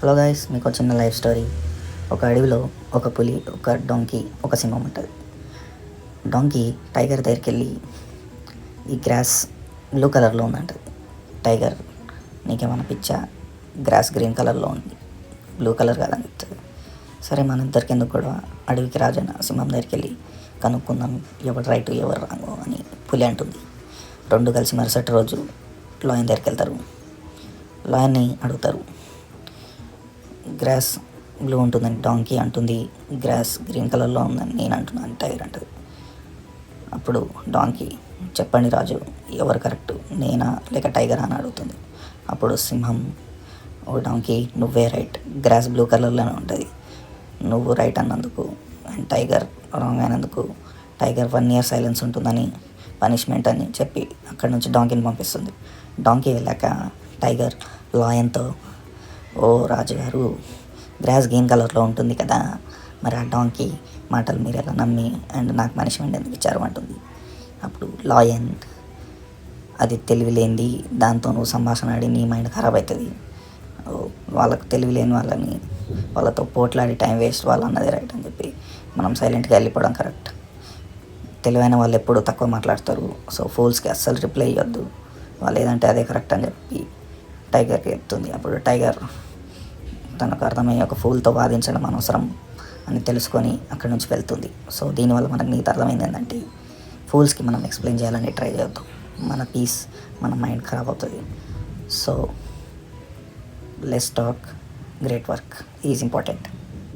Hello guys, మీకు చిన్న life story. ఒక అడవిలో ఒక పులి, ఒక డాంకీ, ఒక సింహం ఉంటుంది. డాంకీ టైగర్ దగ్గరికి వెళ్ళి, ఈ గ్రాస్ బ్లూ కలర్లో ఉందంటది. టైగర్, నీకేమైనా పిచ్చా, గ్రాస్ గ్రీన్ కలర్లో ఉంది, బ్లూ కలర్ కాదని చెప్తుంది. సరే, మన ఇద్దరికి ఎందుకు కూడా అడవికి రాజైన సింహం దగ్గరికి వెళ్ళి కనుక్కుందాం, ఎవరు రైట్ ఎవరు రాంగో అని పులి అంటుంది. రెండు కలిసి మరుసటి రోజు లాయన్ దగ్గరికి వెళ్తారు. లాయన్ని అడుగుతారు, గ్రాస్ బ్లూ ఉంటుందని డాంకీ అంటుంది, గ్రాస్ గ్రీన్ కలర్లో ఉందని నేను అంటున్నాను టైగర్ అంటుంది. అప్పుడు డాంకీ, చెప్పండి రాజు, ఎవరు కరెక్ట్, నేనా లేక టైగర్ అని అడుగుతుంది. అప్పుడు సింహం, ఓ డాంకీ, నువ్వే రైట్, గ్రాస్ బ్లూ కలర్లోనే ఉంటుంది, నువ్వు రైట్ అన్నందుకు అండ్ టైగర్ రాంగ్ అయినందుకు టైగర్ 1 year సైలెన్స్ ఉంటుందని పనిష్మెంట్ అని చెప్పి అక్కడి నుంచి డాంకీని పంపిస్తుంది. డాంకీ వెళ్ళాక టైగర్ లాయన్తో, ఓ రాజుగారు, గ్రాస్ గ్రీన్ కలర్లో ఉంటుంది కదా, మరి ఆ డాంకీ మాటలు మీరు ఎలా నమ్మి అండ్ నాకు పనిష్మెంట్ ఎందుకు ఇచ్చారు అంటుంది. అప్పుడు లాయన్, అది తెలివి లేనిది, దాంతో నువ్వు సంభాషణ ఆడి నీ మైండ్ ఖరాబ్ అవుతుంది, వాళ్ళకు తెలివి లేని వాళ్ళతో పోట్లాడి టైం వేస్ట్, వాళ్ళు అన్నది రైట్ అని చెప్పి మనం సైలెంట్గా వెళ్ళిపోవడం కరెక్ట్. తెలివైన వాళ్ళు ఎప్పుడూ తక్కువ మాట్లాడతారు, సో ఫూల్స్కి అస్సలు రిప్లై ఇవ్వద్దు, వాళ్ళు ఏదంటే అదే కరెక్ట్ అని చెప్పి టైగర్కి చెప్తుంది. అప్పుడు టైగర్ తనకు అర్థమయ్యే ఒక ఫూల్తో వాదించడం అనవసరం అని తెలుసుకొని అక్కడి నుంచి వెళ్తుంది. సో దీనివల్ల మనకు నీకు అర్థమైంది ఏంటంటే, ఫూల్స్కి మనం ఎక్స్ప్లెయిన్ చేయాలని ట్రై చేయొద్దు, మన పీస్, మన మైండ్ ఖరాబ్ అవుతుంది. So less talk, great work is important.